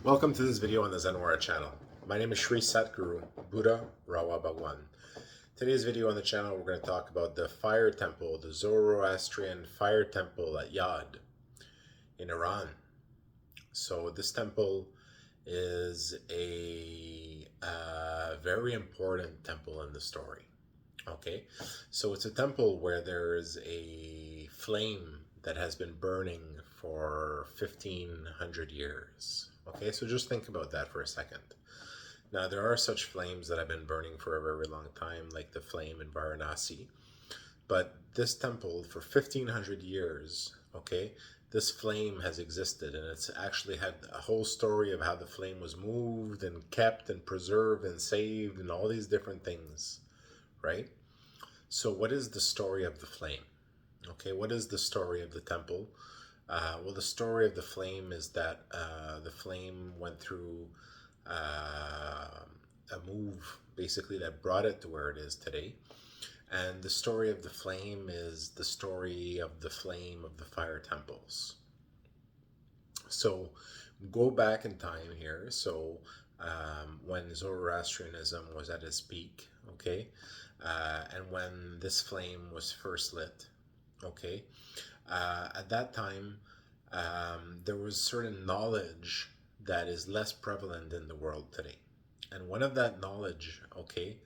Welcome to this video on the Zenwara channel. My name is Sri Satguru Buddha Rawa Bhagwan. Today's video on the channel we're going to talk about the fire temple, the Zoroastrian fire temple at Yazd in Iran. So this temple is a very important temple in the story. Okay, so it's a temple where there is a flame that has been burning for 1500 years. Okay, so just think about that for a second. Now, there are such flames that have been burning for a very long time, like the flame in Varanasi. But this temple, for 1500 years, okay, this flame has existed, and it's actually had a whole story of how the flame was moved and kept and preserved and saved and all these different things, right? So what is the story of the flame? Okay, what is the story of the temple? Well, the story of the flame is that the flame went through a move, basically, that brought it to where it is today. And the story of the flame is the story of the flame of the fire temples. So go back in time here. So when Zoroastrianism was at its peak, okay, and when this flame was first lit, okay, at that time, there was certain knowledge that is less prevalent in the world today. And one of that knowledge, okay,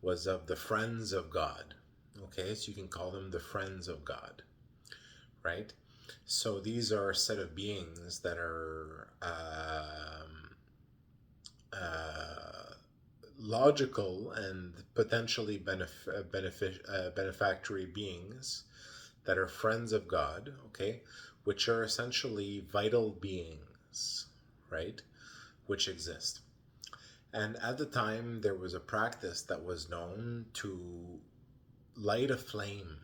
was of the friends of God. Okay, so you can call them the friends of God, right? So these are a set of beings that are logical and potentially benefactory beings that are friends of God, okay, which are essentially vital beings, right, which exist. And at the time, there was a practice that was known to light a flame,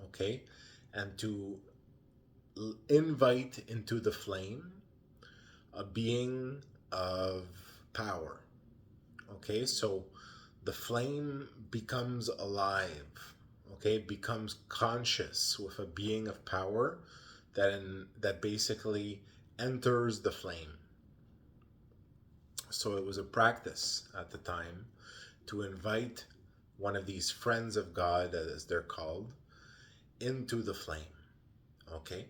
okay, and to invite into the flame a being of power. Okay, so the flame becomes alive, okay, becomes conscious with a being of power that basically enters the flame. So it was a practice at the time to invite one of these friends of God, as they're called, into the flame, okay?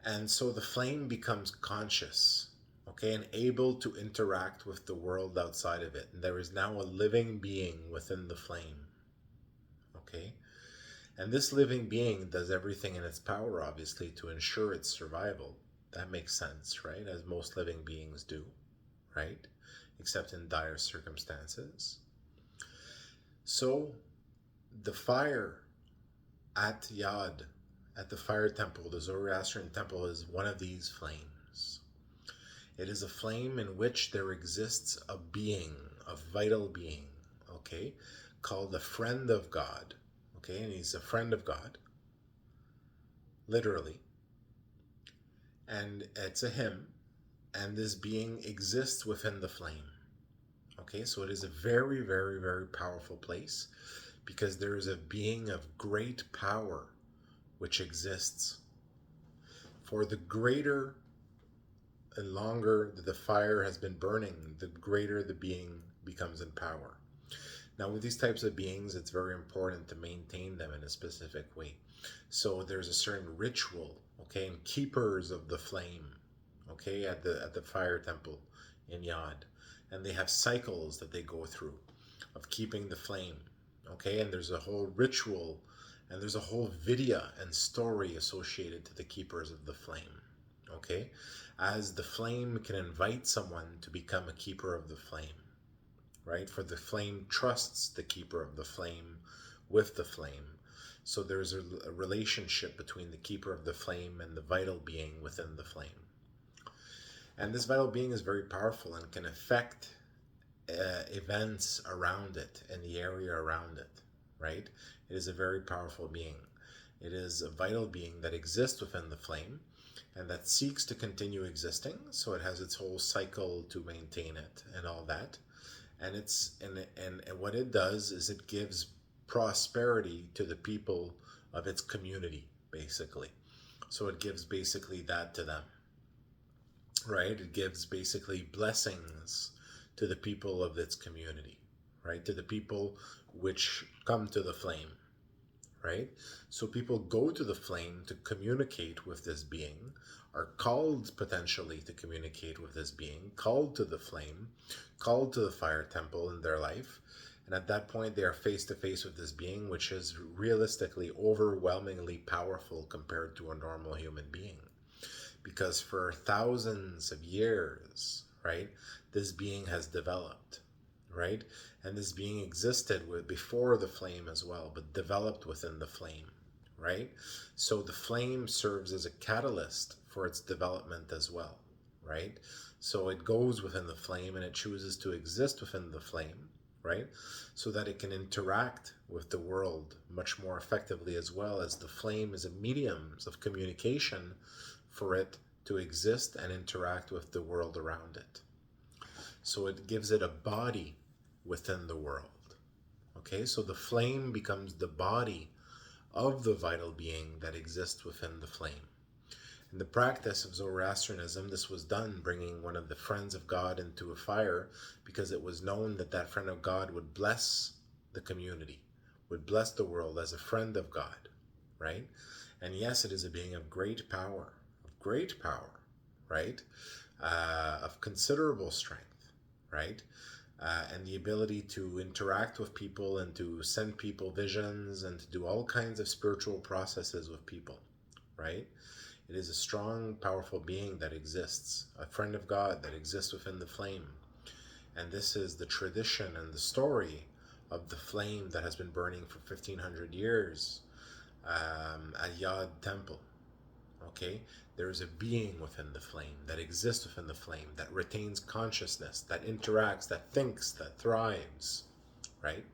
And so the flame becomes conscious, okay, and able to interact with the world outside of it. And there is now a living being within the flame, okay? And this living being does everything in its power, obviously, to ensure its survival. That makes sense, right? As most living beings do, right? Except in dire circumstances. So the fire at Yazd, at the fire temple, the Zoroastrian temple, is one of these flames. It is a flame in which there exists a being, a vital being, okay, called the friend of God, okay, and he's a friend of God, literally, and it's a him, and this being exists within the flame, okay, so it is a very, very, very powerful place, because there is a being of great power which exists. For the greater and longer that the fire has been burning, the greater the being becomes in power. Now, with these types of beings, it's very important to maintain them in a specific way. So there's a certain ritual, okay, and keepers of the flame, okay, at the fire temple in Yazd, and they have cycles that they go through of keeping the flame, okay, and there's a whole ritual and there's a whole vidya and story associated to the keepers of the flame, okay, as the flame can invite someone to become a keeper of the flame, right? For the flame trusts the keeper of the flame with the flame. So there's a relationship between the keeper of the flame and the vital being within the flame. And this vital being is very powerful and can affect events around it and the area around it, right? It is a very powerful being. It is a vital being that exists within the flame and that seeks to continue existing. So it has its whole cycle to maintain it and all that. And what it does is it gives prosperity to the people of its community, basically. So it gives basically that to them. right? It gives basically blessings to the people of its community, right? To the people which come to the flame, right? So people go to the flame to communicate with this being, are called potentially to communicate with this being, called to the flame, called to the fire temple in their life. And at that point, they are face to face with this being, which is realistically overwhelmingly powerful compared to a normal human being. Because for thousands of years, right, this being has developed, right? And this being existed before the flame as well, but developed within the flame, right? So the flame serves as a catalyst for its development as well, right? So it goes within the flame and it chooses to exist within the flame, right? So that it can interact with the world much more effectively, as well as the flame is a medium of communication for it to exist and interact with the world around it. So it gives it a body within the world. Okay, so the flame becomes the body of the vital being that exists within the flame. In the practice of Zoroastrianism, this was done bringing one of the friends of God into a fire, because it was known that that friend of God would bless the community, would bless the world as a friend of God, right? And yes, it is a being of great power, right? Of considerable strength, right? And the ability to interact with people and to send people visions and to do all kinds of spiritual processes with people, right? It is a strong, powerful being that exists, a friend of God that exists within the flame. And this is the tradition and the story of the flame that has been burning for 1500 years at Yazd Temple. Okay, there is a being within the flame that exists within the flame, that retains consciousness, that interacts, that thinks, that thrives, right?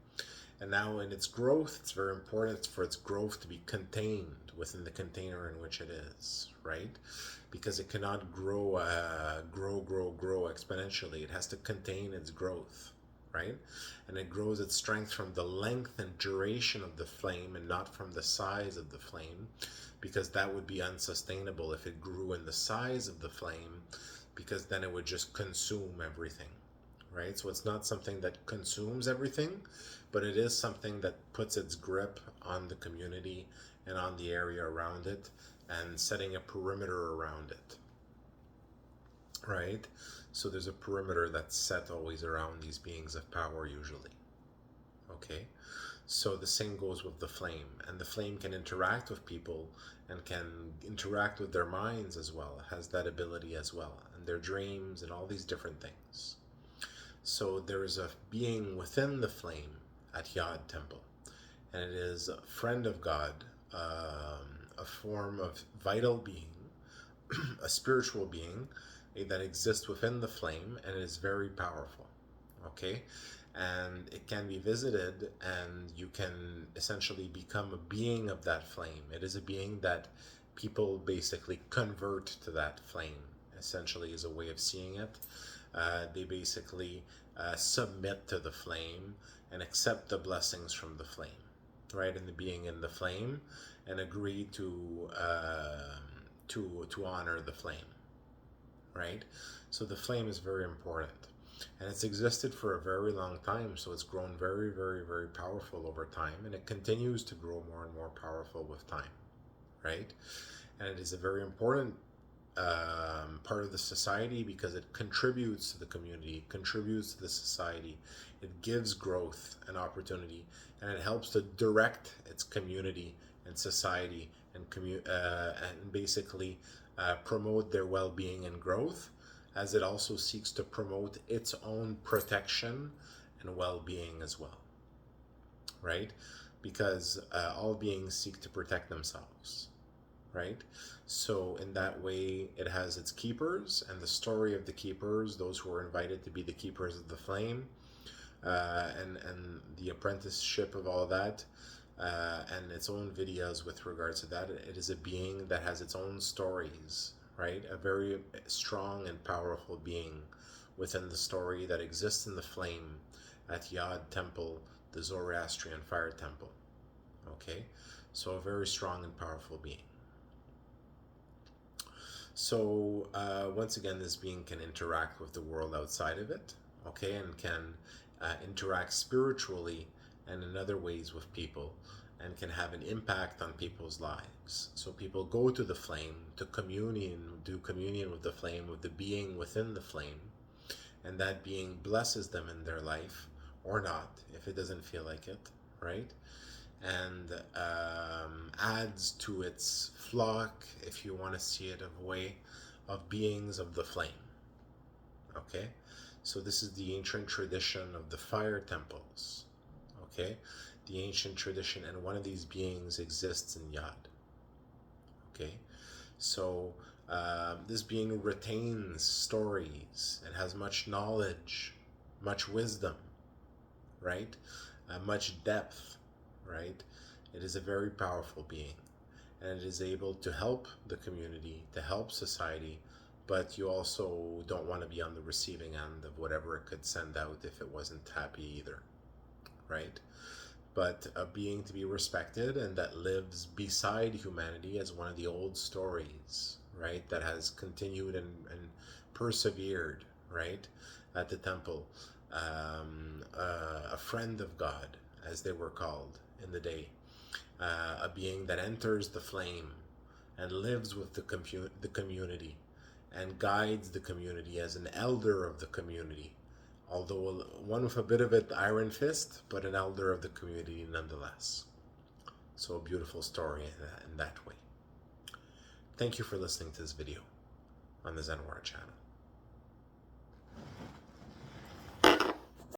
And now in its growth, it's very important for its growth to be contained within the container in which it is, right? Because it cannot grow exponentially. It has to contain its growth, right? And it grows its strength from the length and duration of the flame and not from the size of the flame, because that would be unsustainable if it grew in the size of the flame, because then it would just consume everything, right? So it's not something that consumes everything, but it is something that puts its grip on the community and on the area around it, and setting a perimeter around it, right? So there's a perimeter that's set always around these beings of power usually. Okay, so the same goes with the flame, and the flame can interact with people and can interact with their minds as well, it has that ability as well, and their dreams and all these different things. So there is a being within the flame at Yazd Temple, and it is a friend of God, a form of vital being, a spiritual being that exists within the flame, and it is very powerful. Okay, and it can be visited, and you can essentially become a being of that flame. It is a being that people basically convert to that flame, essentially, is a way of seeing it. They basically submit to the flame and accept the blessings from the flame, right? And the being in the flame, and agree to honor the flame, right? So the flame is very important, and it's existed for a very long time. So it's grown very, very, very powerful over time, and it continues to grow more and more powerful with time, right? And it is a very important part of the society, because it contributes to the community, it contributes to the society, it gives growth and opportunity, and it helps to direct its community and society, and basically promote their well-being and growth, as it also seeks to promote its own protection and well-being as well, right? Because all beings seek to protect themselves, right? So in that way, it has its keepers, and the story of the keepers, those who are invited to be the keepers of the flame, and the apprenticeship of all that, and its own videos with regards to that. It is a being that has its own stories, right? A very strong and powerful being within the story that exists in the flame at Yazd Temple, the Zoroastrian fire temple. Okay, so a very strong and powerful being. So once again, this being can interact with the world outside of it, okay, and can interact spiritually and in other ways with people, and can have an impact on people's lives. So people go to the flame to communion, do communion with the flame, with the being within the flame, and that being blesses them in their life or not, if it doesn't feel like it, right? And adds to its flock, if you want to see it, of a way of beings of the flame. Okay, so this is the ancient tradition of the fire temples. Okay, the ancient tradition, and one of these beings exists in Yazd. Okay, so this being retains stories and has much knowledge, much wisdom, right? Much depth, right? It is a very powerful being, and it is able to help the community, to help society, but you also don't want to be on the receiving end of whatever it could send out if it wasn't happy either, right? But a being to be respected and that lives beside humanity as one of the old stories, right? That has continued and persevered, right? At the temple. A friend of God, as they were called in the day. A being that enters the flame and lives with the community and guides the community as an elder of the community, although one with a bit of an iron fist, but an elder of the community nonetheless. So a beautiful story in that way. Thank you for listening to this video on the Zen War channel.